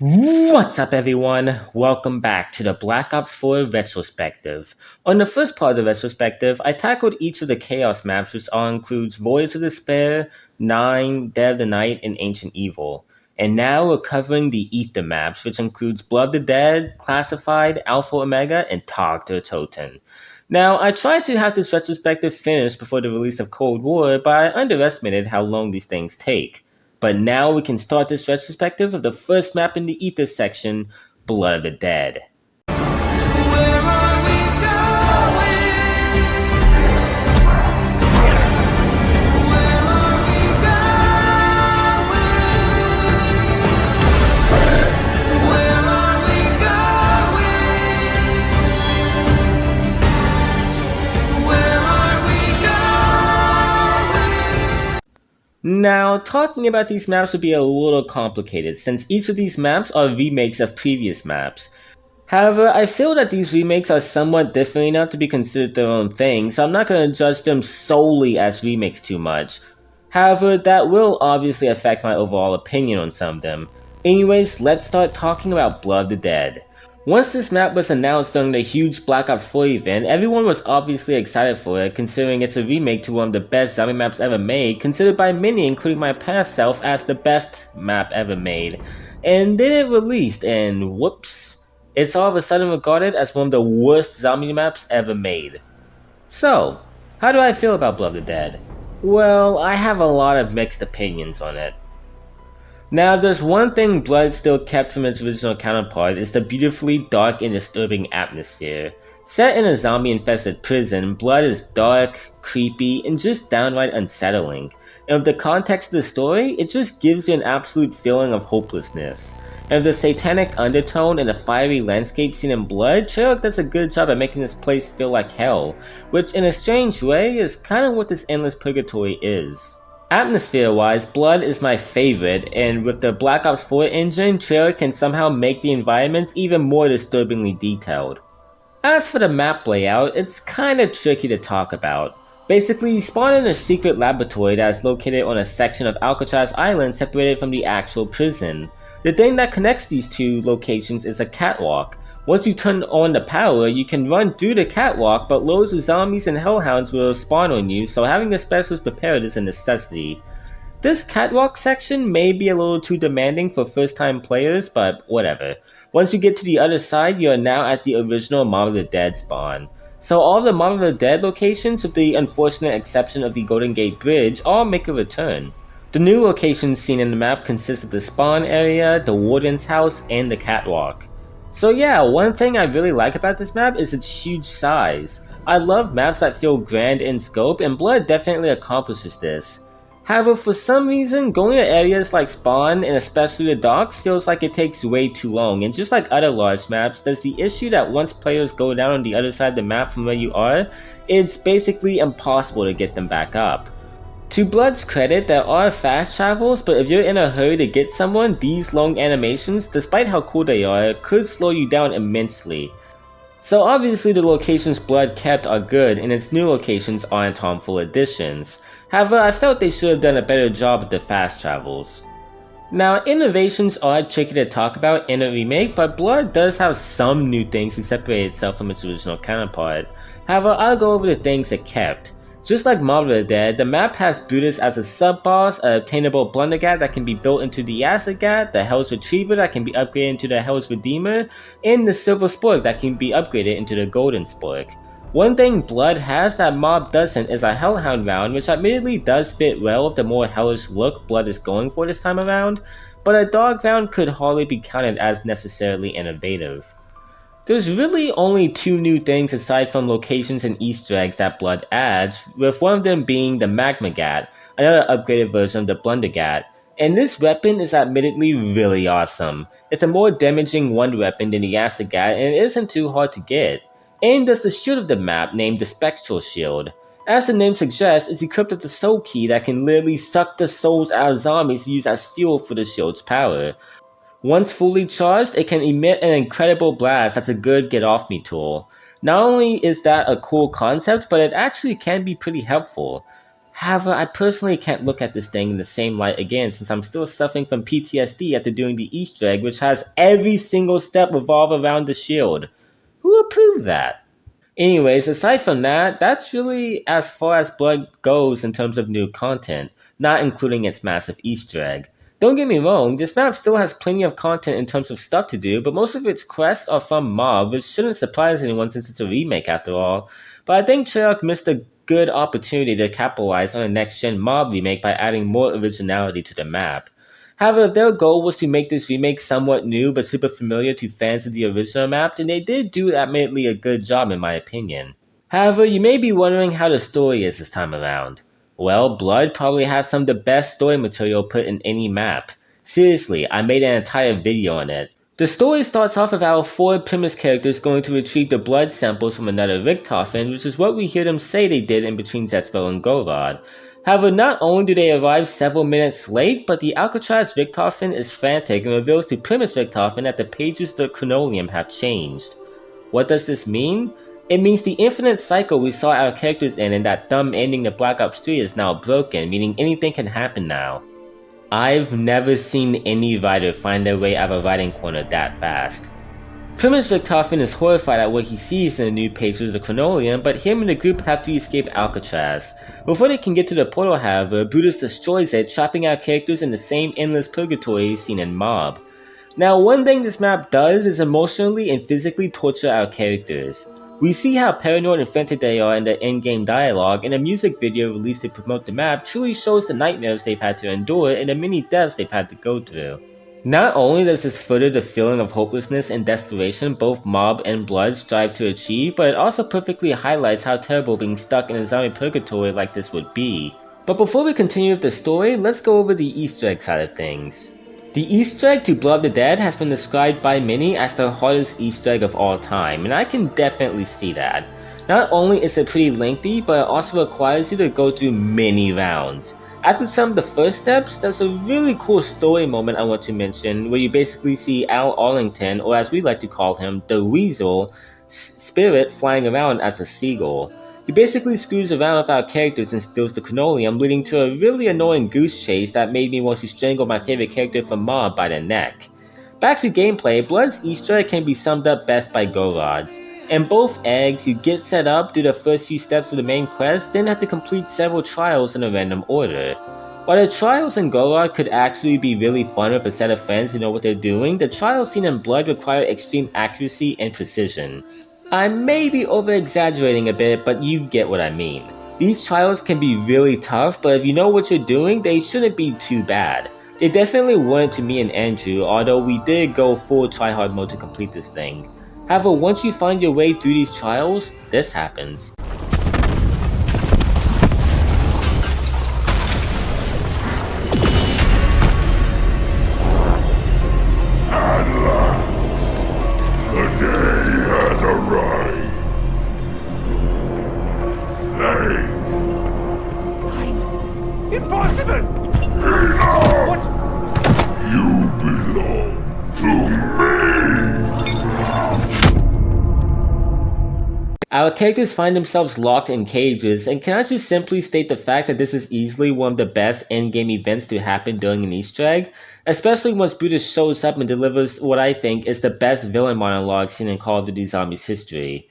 What's up everyone? Welcome back to the Black Ops 4 Retrospective. On the first part of the retrospective, I tackled each of the Chaos maps, which all includes Voids of Despair, 9, Dead of the Night, and Ancient Evil. And now we're covering the Aether maps, which includes Blood of the Dead, Classified, Alpha Omega, and Tag der Toten. Now, I tried to have this retrospective finished before the release of Cold War, but I underestimated how long these things take. But now we can start this retrospective of the first map in the Aether section, Blood of the Dead. Now, talking about these maps would be a little complicated, since each of these maps are remakes of previous maps. However, I feel that these remakes are somewhat different enough to be considered their own thing, so I'm not going to judge them solely as remakes too much. However, that will obviously affect my overall opinion on some of them. Anyways, let's start talking about Blood of the Dead. Once this map was announced during the huge Black Ops 4 event, everyone was obviously excited for it, considering it's a remake to one of the best zombie maps ever made, considered by many, including my past self, as the best map ever made. And then it released, and whoops, it's all of a sudden regarded as one of the worst zombie maps ever made. So, how do I feel about Blood of the Dead? Well, I have a lot of mixed opinions on it. Now, there's one thing Blood still kept from its original counterpart is the beautifully dark and disturbing atmosphere. Set in a zombie-infested prison, Blood is dark, creepy, and just downright unsettling. And with the context of the story, it just gives you an absolute feeling of hopelessness. And with the satanic undertone and the fiery landscape seen in Blood, Treyarch does a good job at making this place feel like hell, which in a strange way is kind of what this endless purgatory is. Atmosphere-wise, Blood is my favorite, and with the Black Ops 4 engine, Treyarch can somehow make the environments even more disturbingly detailed. As for the map layout, it's kinda tricky to talk about. Basically, you spawn in a secret laboratory that is located on a section of Alcatraz Island separated from the actual prison. The thing that connects these two locations is a catwalk. Once you turn on the power, you can run through the catwalk, but loads of zombies and hellhounds will spawn on you, so having a specialist prepared is a necessity. This catwalk section may be a little too demanding for first time players, but whatever. Once you get to the other side, you are now at the original Mob of the Dead spawn. So all the Mob of the Dead locations, with the unfortunate exception of the Golden Gate Bridge, all make a return. The new locations seen in the map consist of the spawn area, the warden's house, and the catwalk. So yeah, one thing I really like about this map is its huge size. I love maps that feel grand in scope, and Blood definitely accomplishes this. However, for some reason, going to areas like Spawn, and especially the docks, feels like it takes way too long, and just like other large maps, there's the issue that once players go down on the other side of the map from where you are, it's basically impossible to get them back up. To Blood's credit, there are fast travels, but if you're in a hurry to get someone, these long animations, despite how cool they are, could slow you down immensely. So obviously the locations Blood kept are good, and its new locations aren't harmful additions. However, I felt they should have done a better job with the fast travels. Now, innovations are tricky to talk about in a remake, but Blood does have some new things to separate itself from its original counterpart. However, I'll go over the things it kept. Just like Mob of the Dead, the map has Brutus as a sub-boss, an obtainable Blundergat that can be built into the Acid Gat, the Hell's Retriever that can be upgraded into the Hell's Redeemer, and the Silver Spork that can be upgraded into the Golden Spork. One thing Blood has that Mob doesn't is a Hellhound round, which admittedly does fit well with the more hellish look Blood is going for this time around, but a Dog round could hardly be counted as necessarily innovative. There's really only two new things aside from locations and Easter eggs that Blood adds, with one of them being the Magma Gat, another upgraded version of the Blundergat. And this weapon is admittedly really awesome. It's a more damaging wonder weapon than the Acid Gat, and it isn't too hard to get. And there's the shield of the map named the Spectral Shield. As the name suggests, it's equipped with the soul key that can literally suck the souls out of zombies to use as fuel for the shield's power. Once fully charged, it can emit an incredible blast that's a good get-off-me tool. Not only is that a cool concept, but it actually can be pretty helpful. However, I personally can't look at this thing in the same light again since I'm still suffering from PTSD after doing the Easter egg, which has every single step revolve around the shield. Who approved that? Anyways, aside from that, that's really as far as Blood goes in terms of new content, not including its massive Easter egg. Don't get me wrong, this map still has plenty of content in terms of stuff to do, but most of its quests are from Mob, which shouldn't surprise anyone since it's a remake after all. But I think Treyarch missed a good opportunity to capitalize on a next-gen Mob remake by adding more originality to the map. However, if their goal was to make this remake somewhat new but super familiar to fans of the original map, then they did do admittedly a good job in my opinion. However, you may be wondering how the story is this time around. Well, Blood probably has some of the best story material put in any map. Seriously, I made an entire video on it. The story starts off with our 4 premise characters going to retrieve the blood samples from another Richtofen, which is what we hear them say they did in between Zetspel and Gorod. However, not only do they arrive several minutes late, but the Alcatraz Richtofen is frantic and reveals to Premise Richtofen that the pages of the Chronolium have changed. What does this mean? It means the infinite cycle we saw our characters in that dumb ending to Black Ops 3 is now broken, meaning anything can happen now. I've never seen any writer find their way out of a writing corner that fast. Premise Richtofen is horrified at what he sees in the new pages of the Chronolium, but him and the group have to escape Alcatraz. Before they can get to the portal, however, Brutus destroys it, trapping our characters in the same endless purgatory seen in Mob. Now, one thing this map does is emotionally and physically torture our characters. We see how paranoid and frantic they are in the in-game dialogue, and a music video released to promote the map truly shows the nightmares they've had to endure and the many deaths they've had to go through. Not only does this further the feeling of hopelessness and desperation both Mob and Blood strive to achieve, but it also perfectly highlights how terrible being stuck in a zombie purgatory like this would be. But before we continue with the story, let's go over the Easter egg side of things. The Easter egg to Blood of the Dead has been described by many as the hardest Easter egg of all time, and I can definitely see that. Not only is it pretty lengthy, but it also requires you to go through many rounds. After some of the first steps, there's a really cool story moment I want to mention where you basically see Al Arlington, or as we like to call him, the Weasel, spirit flying around as a seagull. He basically screws around with our characters and steals the Chronolium, leading to a really annoying goose chase that made me want to strangle my favorite character from Mob by the neck. Back to gameplay, Blood's Easter egg can be summed up best by Gorod's. In both eggs, you get set up, do the first few steps of the main quest, then have to complete several trials in a random order. While the trials in Gorod could actually be really fun with a set of friends who know what they're doing, the trials seen in Blood require extreme accuracy and precision. I may be over-exaggerating a bit, but you get what I mean. These trials can be really tough, but if you know what you're doing, they shouldn't be too bad. They definitely weren't to me and Andrew, although we did go full tryhard mode to complete this thing. However, once you find your way through these trials, this happens. At last, the day has arrived. Impossible! Enough! What? You belong to me! Our characters find themselves locked in cages, and can I just simply state the fact that this is easily one of the best in-game events to happen during an Easter egg, especially once Brutus shows up and delivers what I think is the best villain monologue seen in Call of Duty Zombies history.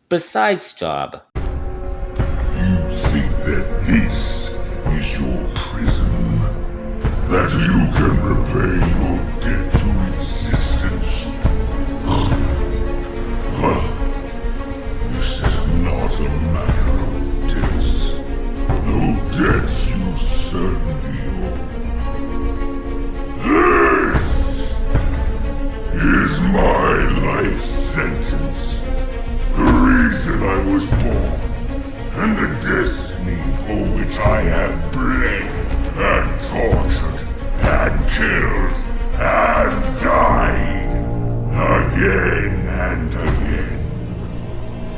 Besides Job. You think that this is your prison? That you can repay your debt to existence? This is not a matter of debts, though debts you certainly owe. This is my life sentence, the reason I was born, and the destiny for which I have bled and tortured and killed and died again and again.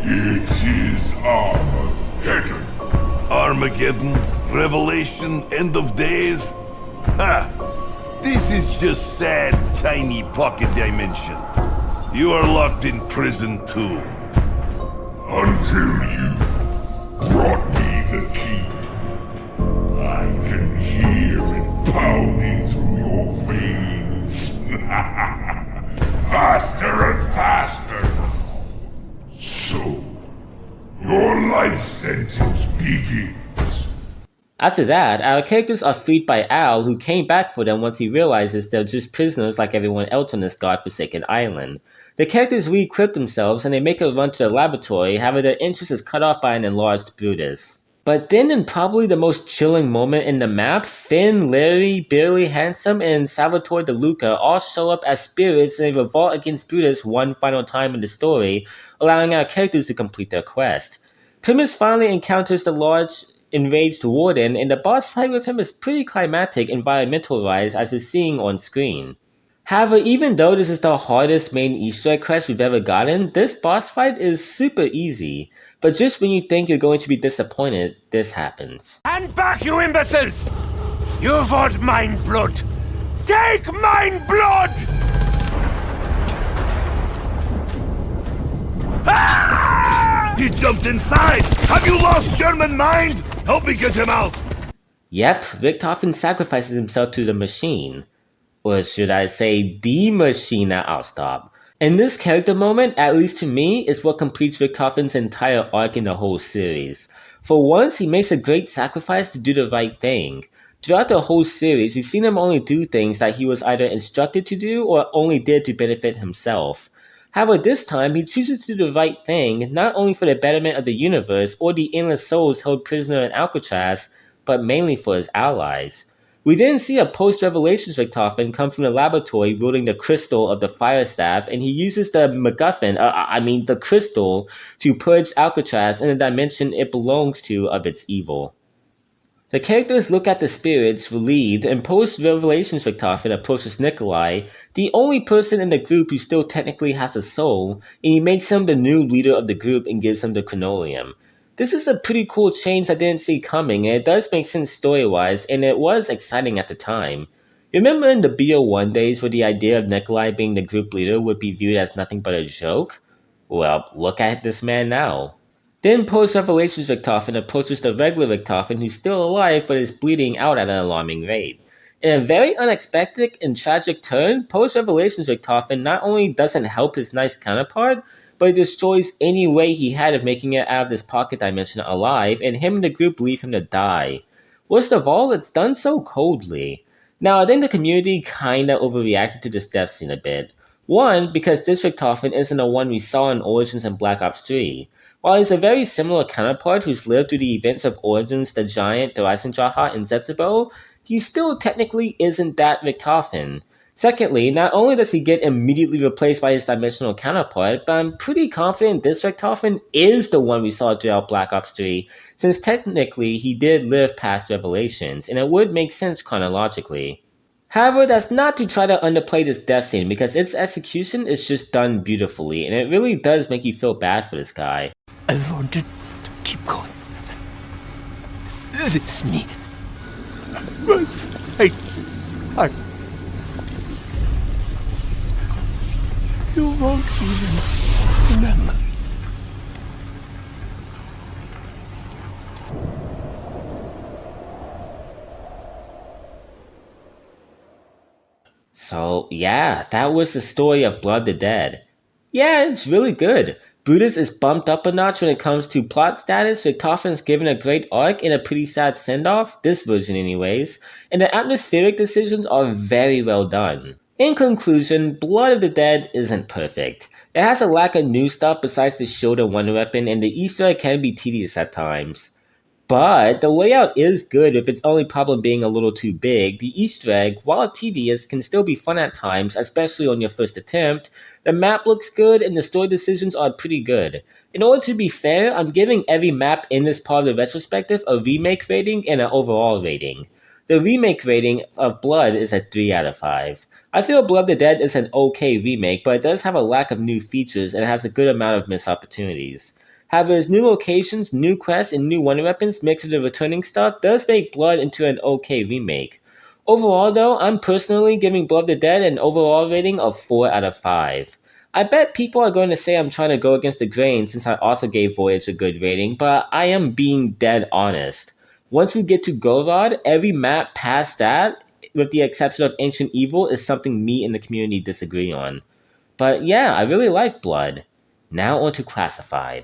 It is Armageddon. Armageddon? Revelation? End of days? Ha! This is just sad, tiny pocket dimension. You are locked in prison too. Until you brought me the key. I can hear it pounding through your veins. Faster and faster. So, your life sentence begins. After that, our characters are freed by Al, who came back for them once he realizes they're just prisoners like everyone else on this godforsaken island. The characters re-equip themselves and they make a run to the laboratory, however their interest is cut off by an enlarged Brutus. But then in probably the most chilling moment in the map, Finn, Larry, Barely Handsome, and Salvatore DeLuca all show up as spirits and they revolt against Brutus one final time in the story, allowing our characters to complete their quest. Primus finally encounters the large enraged warden, and the boss fight with him is pretty climactic environmental-wise as is seen on screen. However, even though this is the hardest main Easter egg quest we've ever gotten, this boss fight is super easy. But just when you think you're going to be disappointed, this happens. Hand back, you imbeciles! You want mine blood! Take mine blood! Ah! He jumped inside! Have you lost German mind? Help me get him out! Yep, Richtofen sacrifices himself to the machine. Or should I say, the machine. I'll stop. And this character moment, at least to me, is what completes Richtofen's entire arc in the whole series. For once, he makes a great sacrifice to do the right thing. Throughout the whole series, we've seen him only do things that he was either instructed to do or only did to benefit himself. However, this time, he chooses to do the right thing, not only for the betterment of the universe or the endless souls held prisoner in Alcatraz, but mainly for his allies. We then see a post-Revelations Richtofen come from the laboratory wielding the crystal of the Fire Staff, and he uses the the crystal, to purge Alcatraz in the dimension it belongs to of its evil. The characters look at the spirits, relieved, and post-Revelations Richtofen approaches Nikolai, the only person in the group who still technically has a soul, and he makes him the new leader of the group and gives him the Chronolium. This is a pretty cool change I didn't see coming, and it does make sense story-wise, and it was exciting at the time. Remember in the BO1 days where the idea of Nikolai being the group leader would be viewed as nothing but a joke? Well, look at this man now. Then post-Revelations Richtofen approaches the regular Richtofen who's still alive but is bleeding out at an alarming rate. In a very unexpected and tragic turn, post-Revelations Richtofen not only doesn't help his nice counterpart, but it destroys any way he had of making it out of this pocket dimension alive, and him and the group leave him to die. Worst of all, it's done so coldly. Now, I think the community kinda overreacted to this death scene a bit. One, because this Richtofen isn't the one we saw in Origins and Black Ops 3. While he's a very similar counterpart who's lived through the events of Origins, the Giant, the Reisendrache, and Zetsubo, he still technically isn't that Richtofen. Secondly, not only does he get immediately replaced by his dimensional counterpart, but I'm pretty confident this Richtofen is the one we saw throughout Black Ops 3, since technically he did live past Revelations, and it would make sense chronologically. However, that's not to try to underplay this death scene, because its execution is just done beautifully, and it really does make you feel bad for this guy. I wanted to keep going. This me. My slightest heart. You won't even remember. So, yeah, that was the story of Blood the Dead. Yeah, it's really good. Brutus is bumped up a notch when it comes to plot status, Richtofen's given a great arc and a pretty sad send-off, this version anyways, and the atmospheric decisions are very well done. In conclusion, Blood of the Dead isn't perfect. It has a lack of new stuff besides the shield and wonder weapon, and the Easter egg can be tedious at times. But the layout is good with its only problem being a little too big. The Easter egg, while tedious, can still be fun at times, especially on your first attempt. The map looks good and the story decisions are pretty good. In order to be fair, I'm giving every map in this part of the retrospective a remake rating and an overall rating. The remake rating of Blood is a 3 out of 5. I feel Blood of the Dead is an okay remake, but it does have a lack of new features and it has a good amount of missed opportunities. However, its new locations, new quests, and new wonder weapons mixed with the returning stuff does make Blood into an okay remake. Overall though, I'm personally giving Blood of the Dead an overall rating of 4 out of 5. I bet people are going to say I'm trying to go against the grain since I also gave Voyage a good rating, but I am being dead honest. Once we get to Golod, every map past that, with the exception of Ancient Evil, is something me and the community disagree on. But yeah, I really like Blood. Now on to Classified.